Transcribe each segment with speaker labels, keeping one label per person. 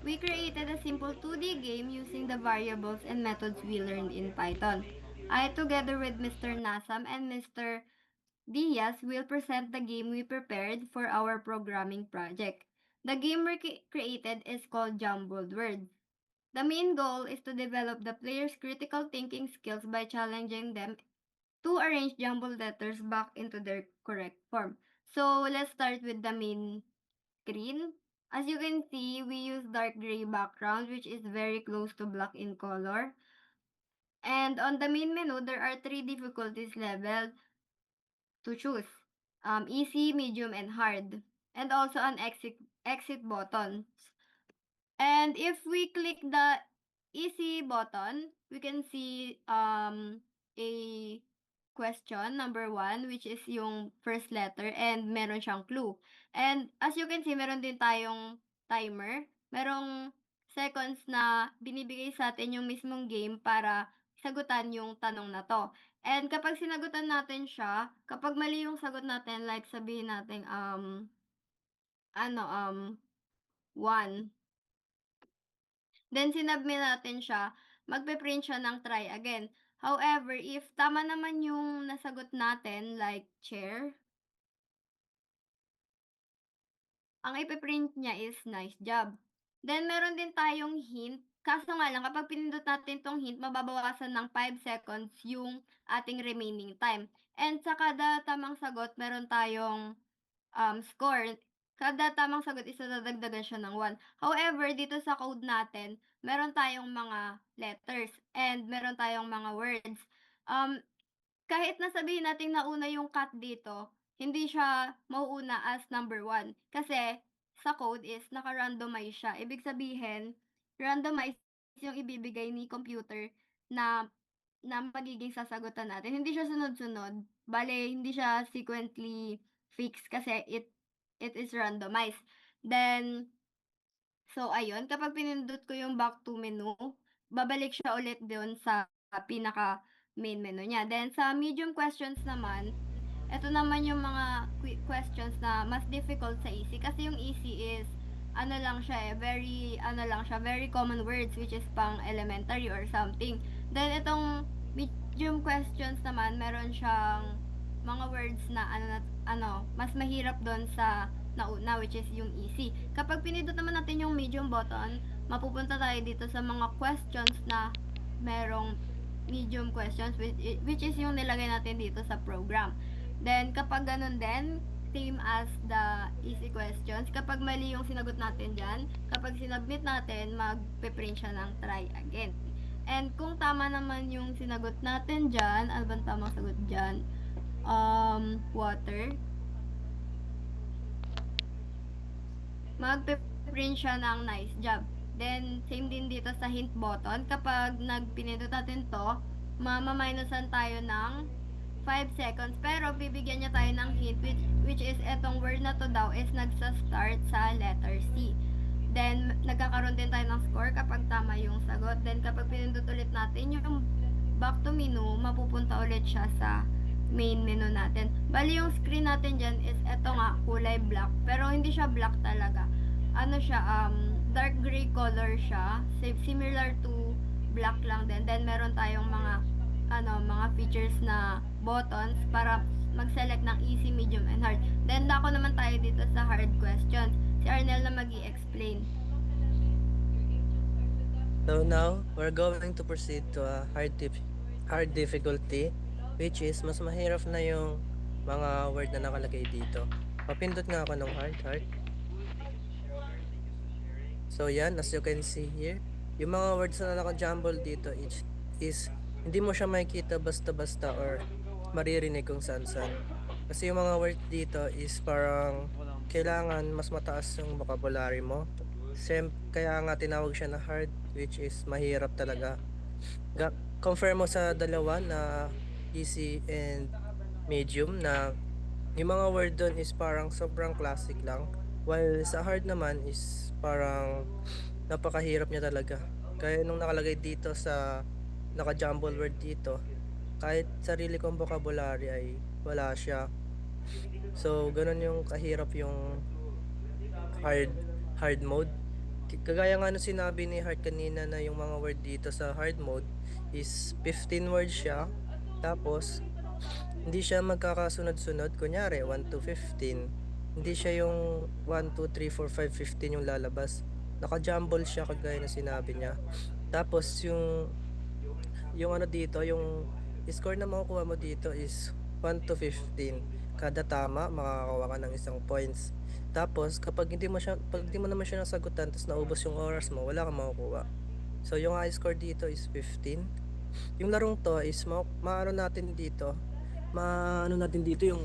Speaker 1: we created a simple 2D game using the variables and methods we learned in Python. I, together with Mr. Nasam and Mr. Diaz, will present the game we prepared for our programming project. The game we created is called Jumbled Words. The main goal is to develop the player's critical thinking skills by challenging them to arrange jumbled letters back into their correct form. So let's start with the main screen. As you can see, we use dark gray background which is very close to black in color. And on the main menu, there are three difficulties level to choose. Easy, medium, and hard. And also an exit button. And if we click the easy button, we can see a question number 1 which is yung first letter and meron siyang clue. And as you can see, meron din tayong timer. Merong seconds na binibigay sa atin yung mismong game para sagutan yung tanong na to. And kapag sinagutan natin siya, kapag mali yung sagot natin, like sabihin natin, 1, then sinubmit natin siya, magpe-print siya ng try again. However, if tama naman yung nasagot natin, like chair, ang ipe-print niya is nice job. Then meron din tayong hint. Kaso nga lang, kapag pinindot natin tong hint, mababawasan ng 5 seconds yung ating remaining time. And sa kada tamang sagot, meron tayong score. Kada tamang sagot is dadagdagan siya ng 1. However, dito sa code natin, meron tayong mga letters and meron tayong mga words. Kahit na sabihin nating nauna yung cat dito, hindi siya mauuna as number 1. Kasi sa code is naka-randomize siya. Ibig sabihin, randomize yung ibibigay ni computer na na magiging sasagutan natin. Hindi siya sunod-sunod. Bale, hindi siya sequentially fixed kasi it is randomized. Then, so ayun, kapag pinindot ko yung back to menu, babalik siya ulit doon sa pinaka main menu niya. Then sa medium questions naman, eto naman yung mga questions na mas difficult sa easy kasi yung easy is ano lang siya very ano lang siya, very common words which is pang elementary or something. Then itong medium questions naman, meron siyang mga words na mas mahirap doon sa nauna which is yung easy. Kapag pinindot naman natin yung medium button, mapupunta tayo dito sa mga questions na merong medium questions which is yung nilagay natin dito sa program. Then kapag ganun din, same as the easy questions, kapag mali yung sinagot natin dyan, kapag sinubmit natin, magpe-print siya ng try again. And kung tama naman yung sinagot natin dyan, ano bang tamang sagot dyan? Water. Magpe-print siya ng nice job. Then, same din dito sa hint button. Kapag nagpinindot natin to, mamaminusan tayo ng 5 seconds. Pero, bibigyan niya tayo ng hint which is etong word na to daw is nagsa-start sa letter C. Then, nagkakaroon din tayo ng score kapag tama yung sagot. Then, kapag pinindot ulit natin yung back to menu, mapupunta ulit siya sa main menu natin. Bali yung screen natin dyan is eto nga, kulay black. Pero hindi siya black talaga. Ano siya, dark gray color siya. Similar to black lang din. Then meron tayong mga features na buttons para mag-select ng easy, medium, and hard. Then dako naman tayo dito sa hard questions. Si Arnel na mag-i-explain.
Speaker 2: So now, we're going to proceed to a hard difficulty, which is mas mahirap na yung mga word na nakalagay dito. Papindot nga ako ng hard. So yan, as you can see here, yung mga words na naka-jumble dito is hindi mo siya makikita basta-basta or maririnig kung saan-saan. Kasi yung mga word dito is parang kailangan mas mataas yung vocabulary mo. Kaya nga tinawag siya na hard, which is mahirap talaga. Compare mo sa dalawa na easy and medium na yung mga word doon is parang sobrang classic lang. While sa hard naman is parang napakahirap niya talaga. Kaya nung nakalagay dito sa naka-jumble word dito, kahit sarili kong vocabulary ay wala siya. So, ganun yung kahirap yung hard mode. Kagaya nga nung sinabi ni Heart kanina na yung mga word dito sa hard mode is 15 words siya. Tapos, hindi siya magkakasunod-sunod. Kunyari, 1 to 15. Hindi siya yung 1, 2, 3, 4, 5, 15 yung lalabas. Naka-jumble siya kagaya ng sinabi niya. Tapos, yung ano dito, yung score na makukuha mo dito is 1 to 15. Kada tama, makakakuha ka ng isang points. Tapos, pag hindi mo naman siya nasagutan, tapos naubos yung oras mo, wala kang makukuha. So, yung high score dito is 15. Yung larong to is, maano natin dito yung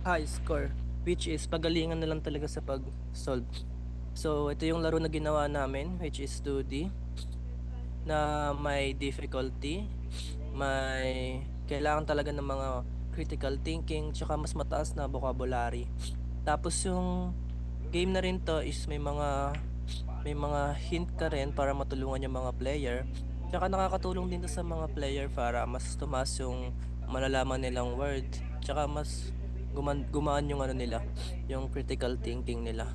Speaker 2: high score, which is pagalingan na lang talaga sa pag-solve. So, ito yung laro na ginawa namin, which is 2D, na may difficulty, may kailangan talaga ng mga critical thinking, tsaka mas mataas na vocabulary. Tapos yung game na rin to is may mga hint ka rin para matulungan yung mga player. Tsaka nakakatulong din to sa mga player para mas tumaas yung malalaman nilang word. Tsaka mas gumaan yung ano nila, yung critical thinking nila.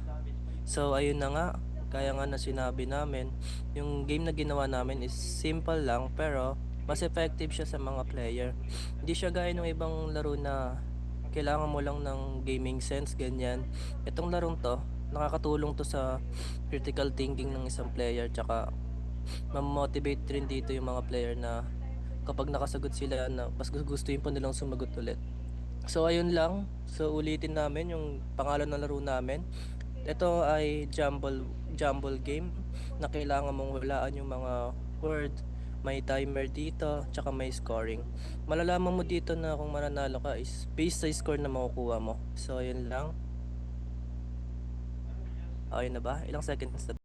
Speaker 2: So ayun na nga, kaya nga na sinabi namin, yung game na ginawa namin is simple lang pero mas effective siya sa mga player. Hindi siya gaya ng ibang laro na kailangan mo lang ng gaming sense, ganyan. Itong larong to, nakakatulong to sa critical thinking ng isang player, tsaka ma-motivate rin dito yung mga player na kapag nakasagot sila na mas gugustuhin pa nilang sumagot ulit. So ayun lang. So ulitin namin yung pangalan ng laro namin. Ito ay jumble game na kailangan mong hulaan yung mga word. May timer dito, tsaka may scoring. Malalaman mo dito na kung mananalo ka is based sa score na makukuha mo. So ayun lang. Okay na ba? Ilang seconds na